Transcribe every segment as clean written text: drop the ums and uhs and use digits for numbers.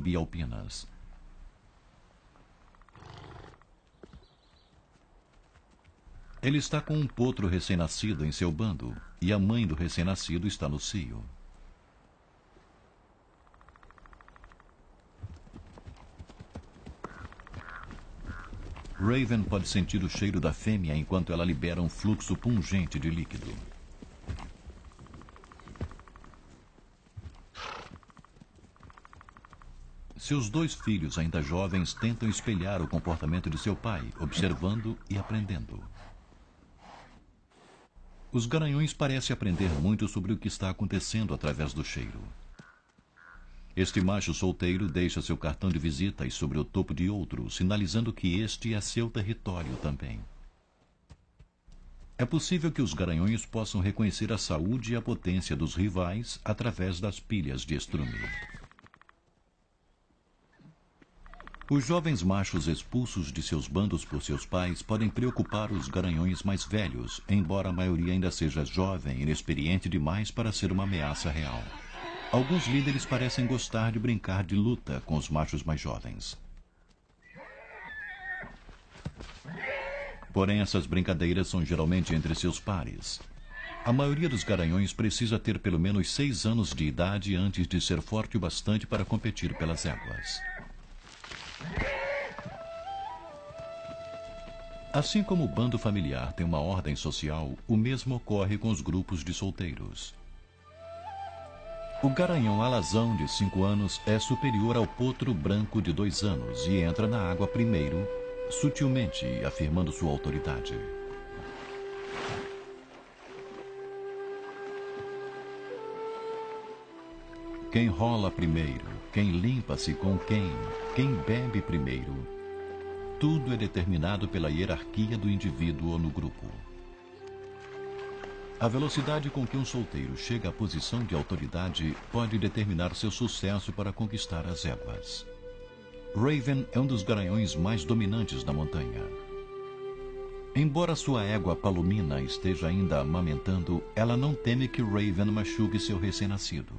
bialpinas. Ele está com um potro recém-nascido em seu bando, e a mãe do recém-nascido está no cio. Raven pode sentir o cheiro da fêmea enquanto ela libera um fluxo pungente de líquido. Seus dois filhos, ainda jovens, tentam espelhar o comportamento de seu pai, observando e aprendendo. Os garanhões parecem aprender muito sobre o que está acontecendo através do cheiro. Este macho solteiro deixa seu cartão de visitas sobre o topo de outro, sinalizando que este é seu território também. É possível que os garanhões possam reconhecer a saúde e a potência dos rivais através das pilhas de estrume. Os jovens machos expulsos de seus bandos por seus pais podem preocupar os garanhões mais velhos, embora a maioria ainda seja jovem e inexperiente demais para ser uma ameaça real. Alguns líderes parecem gostar de brincar de luta com os machos mais jovens. Porém, essas brincadeiras são geralmente entre seus pares. A maioria dos garanhões precisa ter pelo menos 6 anos de idade antes de ser forte o bastante para competir pelas éguas. Assim como o bando familiar tem uma ordem social, o mesmo ocorre com os grupos de solteiros. O garanhão alazão de 5 anos é superior ao potro branco de 2 anos e entra na água primeiro, sutilmente afirmando sua autoridade. Quem rola primeiro, quem limpa-se com quem bebe primeiro, tudo é determinado pela hierarquia do indivíduo no grupo. A velocidade com que um solteiro chega à posição de autoridade pode determinar seu sucesso para conquistar as éguas. Raven é um dos garanhões mais dominantes da montanha. Embora sua égua Palomina esteja ainda amamentando, ela não teme que Raven machuque seu recém-nascido.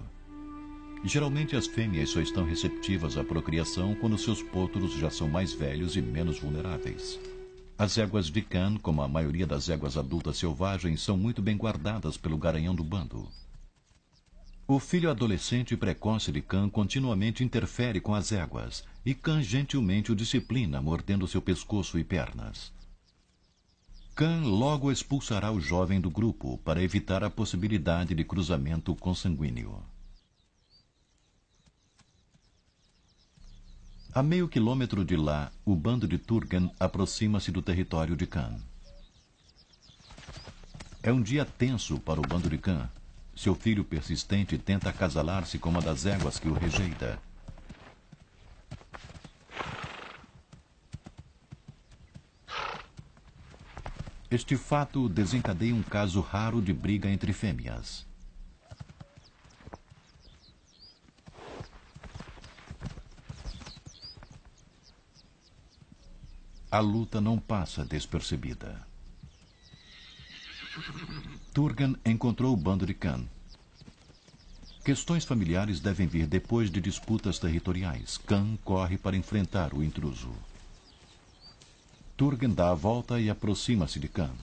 Geralmente as fêmeas só estão receptivas à procriação quando seus potros já são mais velhos e menos vulneráveis. As éguas de Khan, como a maioria das éguas adultas selvagens, são muito bem guardadas pelo garanhão do bando. O filho adolescente e precoce de Khan continuamente interfere com as éguas, e Khan gentilmente o disciplina, mordendo seu pescoço e pernas. Khan logo expulsará o jovem do grupo para evitar a possibilidade de cruzamento consanguíneo. A meio quilômetro de lá, o bando de Turgan aproxima-se do território de Khan. É um dia tenso para o bando de Khan. Seu filho persistente tenta acasalar-se com uma das éguas que o rejeita. Este fato desencadeia um caso raro de briga entre fêmeas. A luta não passa despercebida. Turgan encontrou o bando de Khan. Questões familiares devem vir depois de disputas territoriais. Khan corre para enfrentar o intruso. Turgan dá a volta e aproxima-se de Khan.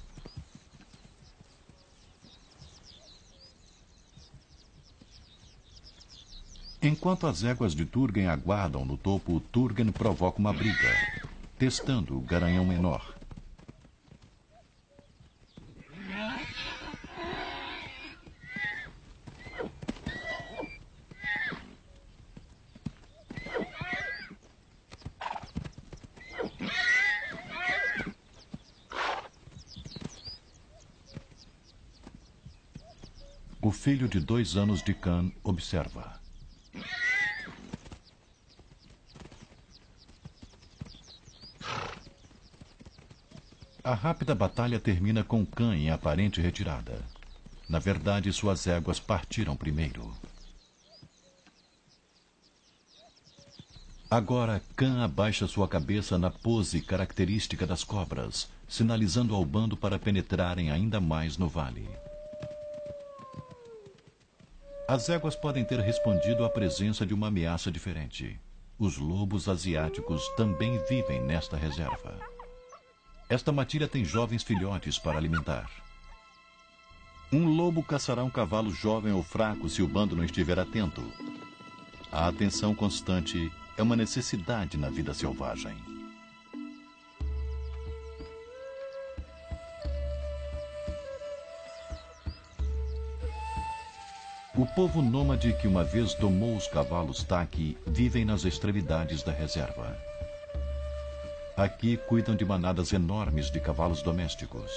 Enquanto as éguas de Turgan aguardam no topo, Turgan provoca uma briga, testando o garanhão menor. O filho de 2 anos de Khan observa. A rápida batalha termina com Khan em aparente retirada. Na verdade, suas éguas partiram primeiro. Agora, Khan abaixa sua cabeça na pose característica das cobras, sinalizando ao bando para penetrarem ainda mais no vale. As éguas podem ter respondido à presença de uma ameaça diferente. Os lobos asiáticos também vivem nesta reserva. Esta matilha tem jovens filhotes para alimentar. Um lobo caçará um cavalo jovem ou fraco se o bando não estiver atento. A atenção constante é uma necessidade na vida selvagem. O povo nômade que uma vez domou os cavalos taqui vivem nas extremidades da reserva. Aqui cuidam de manadas enormes de cavalos domésticos.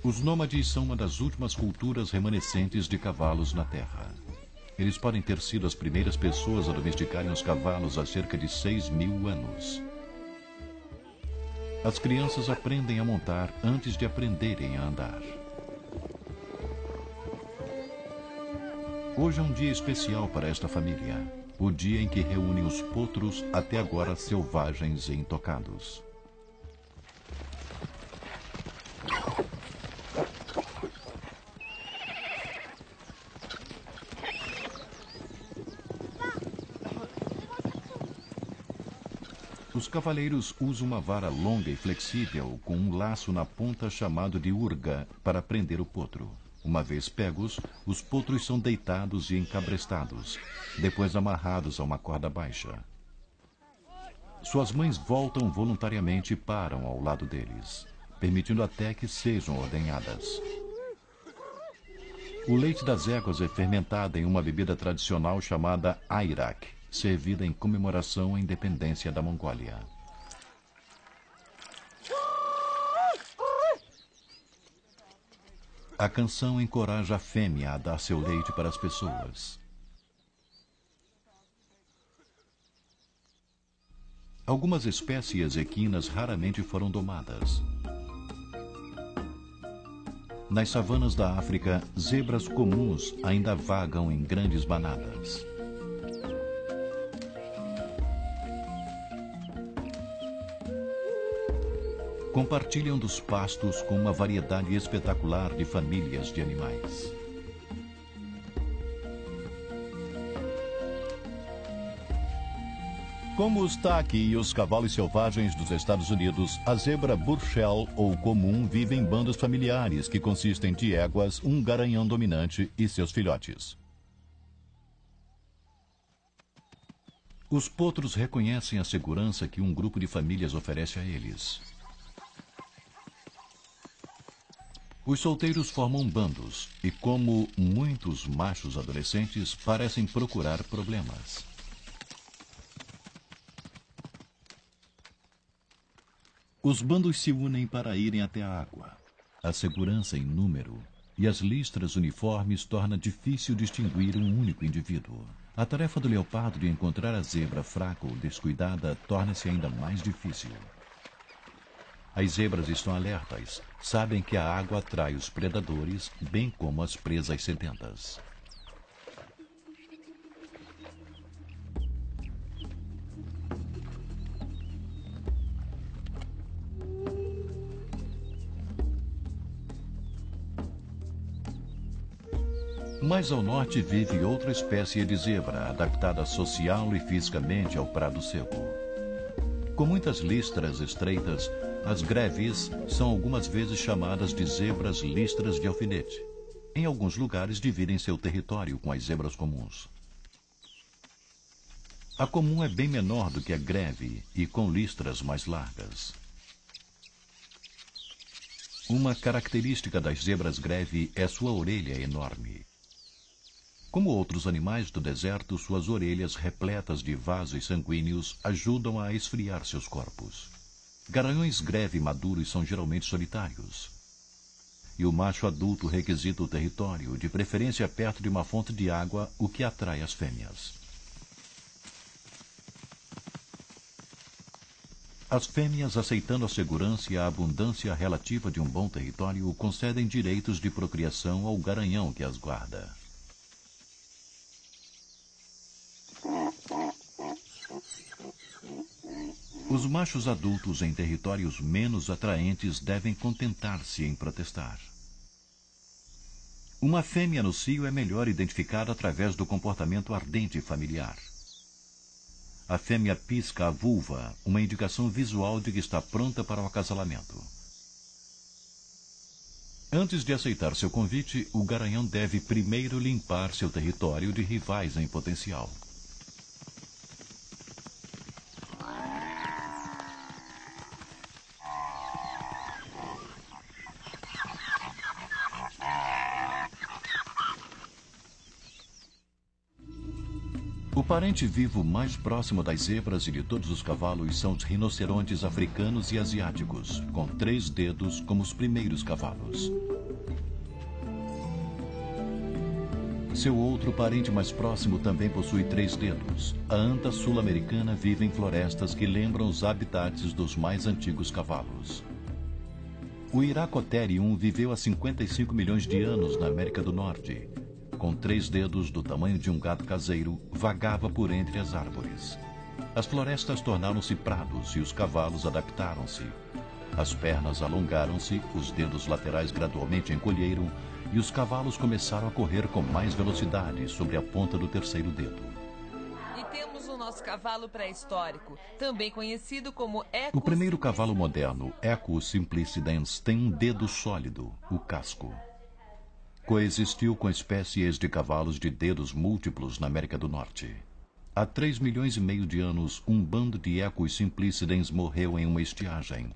Os nômades são uma das últimas culturas remanescentes de cavalos na Terra. Eles podem ter sido as primeiras pessoas a domesticarem os cavalos há cerca de 6.000 anos. As crianças aprendem a montar antes de aprenderem a andar. Hoje é um dia especial para esta família, o dia em que reúnem os potros até agora selvagens e intocados. Os cavaleiros usam uma vara longa e flexível com um laço na ponta chamado de urga para prender o potro. Uma vez pegos, os potros são deitados e encabrestados, depois amarrados a uma corda baixa. Suas mães voltam voluntariamente e param ao lado deles, permitindo até que sejam ordenhadas. O leite das éguas é fermentado em uma bebida tradicional chamada airak, servida em comemoração à independência da Mongólia. A canção encoraja a fêmea a dar seu leite para as pessoas. Algumas espécies equinas raramente foram domadas. Nas savanas da África, zebras comuns ainda vagam em grandes manadas. Compartilham dos pastos com uma variedade espetacular de famílias de animais. Como os taqui e os cavalos selvagens dos Estados Unidos, a zebra Burchell ou comum vive em bandos familiares que consistem de éguas, um garanhão dominante e seus filhotes. Os potros reconhecem a segurança que um grupo de famílias oferece a eles. Os solteiros formam bandos e, como muitos machos adolescentes, parecem procurar problemas. Os bandos se unem para irem até a água. A segurança em número e as listras uniformes torna difícil distinguir um único indivíduo. A tarefa do leopardo de encontrar a zebra fraca ou descuidada torna-se ainda mais difícil. As zebras estão alertas, sabem que a água atrai os predadores, bem como as presas sedentas. Mais ao norte vive outra espécie de zebra, adaptada social e fisicamente ao prado seco. Com muitas listras estreitas, as greves são algumas vezes chamadas de zebras listras de alfinete. Em alguns lugares dividem seu território com as zebras comuns. A comum é bem menor do que a greve e com listras mais largas. Uma característica das zebras greve é sua orelha enorme. Como outros animais do deserto, suas orelhas repletas de vasos sanguíneos ajudam a esfriar seus corpos. Garanhões greve maduros são geralmente solitários. E o macho adulto requisita o território, de preferência perto de uma fonte de água, o que atrai as fêmeas. As fêmeas, aceitando a segurança e a abundância relativa de um bom território, concedem direitos de procriação ao garanhão que as guarda. Os machos adultos em territórios menos atraentes devem contentar-se em protestar. Uma fêmea no cio é melhor identificada através do comportamento ardente familiar. A fêmea pisca a vulva, uma indicação visual de que está pronta para o acasalamento. Antes de aceitar seu convite, o garanhão deve primeiro limpar seu território de rivais em potencial. O parente vivo mais próximo das zebras e de todos os cavalos são os rinocerontes africanos e asiáticos, com 3 dedos como os primeiros cavalos. Seu outro parente mais próximo também possui 3 dedos. A anta sul-americana vive em florestas que lembram os habitats dos mais antigos cavalos. O Iracotherium viveu há 55 milhões de anos na América do Norte. Com 3 dedos do tamanho de um gato caseiro, vagava por entre as árvores. As florestas tornaram-se prados e os cavalos adaptaram-se. As pernas alongaram-se, os dedos laterais gradualmente encolheram e os cavalos começaram a correr com mais velocidade sobre a ponta do 3º dedo. E temos o nosso cavalo pré-histórico, também conhecido como Equus. O primeiro cavalo moderno, Equus simplicidens, tem um dedo sólido, o casco. Coexistiu com espécies de cavalos de dedos múltiplos na América do Norte. Há 3,5 milhões de anos, um bando de Equus simplicidens morreu em uma estiagem.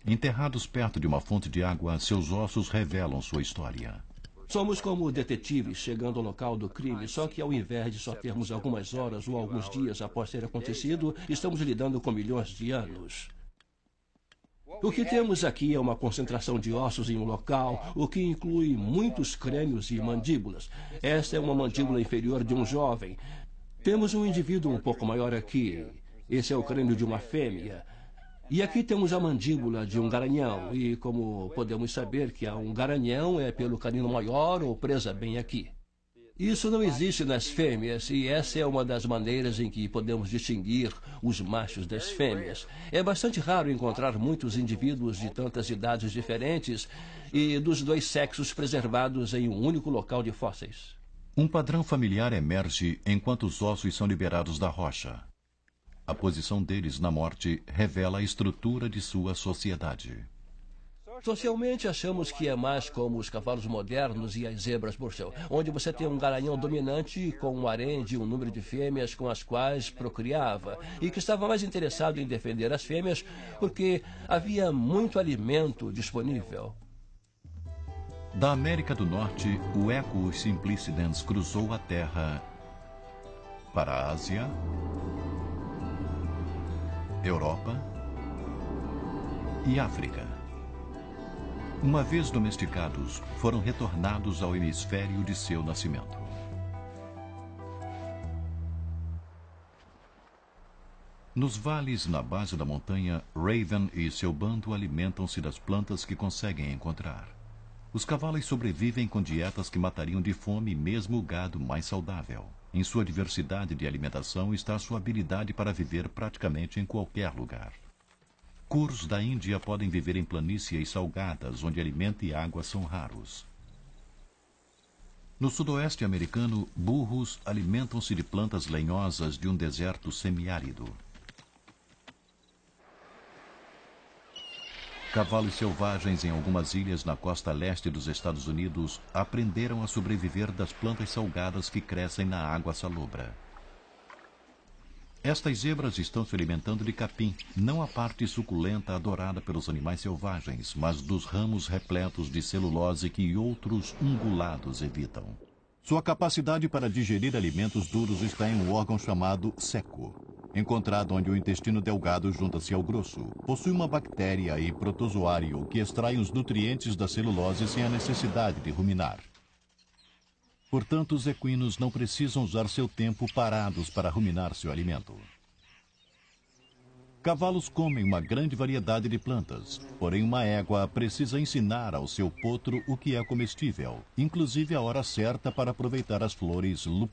Enterrados perto de uma fonte de água, seus ossos revelam sua história. Somos como detetives chegando ao local do crime, só que ao invés de só termos algumas horas ou alguns dias após ter acontecido, estamos lidando com milhões de anos. O que temos aqui é uma concentração de ossos em um local, o que inclui muitos crânios e mandíbulas. Esta é uma mandíbula inferior de um jovem. Temos um indivíduo um pouco maior aqui. Esse é o crânio de uma fêmea. E aqui temos a mandíbula de um garanhão. E como podemos saber que um garanhão é pelo canino maior ou presa bem aqui. Isso não existe nas fêmeas, e essa é uma das maneiras em que podemos distinguir os machos das fêmeas. É bastante raro encontrar muitos indivíduos de tantas idades diferentes e dos 2 sexos preservados em um único local de fósseis. Um padrão familiar emerge enquanto os ossos são liberados da rocha. A posição deles na morte revela a estrutura de sua sociedade. Socialmente, achamos que é mais como os cavalos modernos e as zebras Burchell, onde você tem um garanhão dominante com um harém de um número de fêmeas com as quais procriava, e que estava mais interessado em defender as fêmeas porque havia muito alimento disponível. Da América do Norte, o Equus simplicidens cruzou a terra para a Ásia, Europa e África. Uma vez domesticados, foram retornados ao hemisfério de seu nascimento. Nos vales na base da montanha, Raven e seu bando alimentam-se das plantas que conseguem encontrar. Os cavalos sobrevivem com dietas que matariam de fome mesmo o gado mais saudável. Em sua diversidade de alimentação está a sua habilidade para viver praticamente em qualquer lugar. Curs da Índia podem viver em planícies salgadas, onde alimento e água são raros. No sudoeste americano, burros alimentam-se de plantas lenhosas de um deserto semiárido. Cavalos selvagens em algumas ilhas na costa leste dos Estados Unidos aprenderam a sobreviver das plantas salgadas que crescem na água salobra. Estas zebras estão se alimentando de capim, não a parte suculenta adorada pelos animais selvagens, mas dos ramos repletos de celulose que outros ungulados evitam. Sua capacidade para digerir alimentos duros está em um órgão chamado ceco, encontrado onde o intestino delgado junta-se ao grosso. Possui uma bactéria e protozoário que extraem os nutrientes da celulose sem a necessidade de ruminar. Portanto, os equinos não precisam usar seu tempo parados para ruminar seu alimento. Cavalos comem uma grande variedade de plantas, porém uma égua precisa ensinar ao seu potro o que é comestível, inclusive a hora certa para aproveitar as flores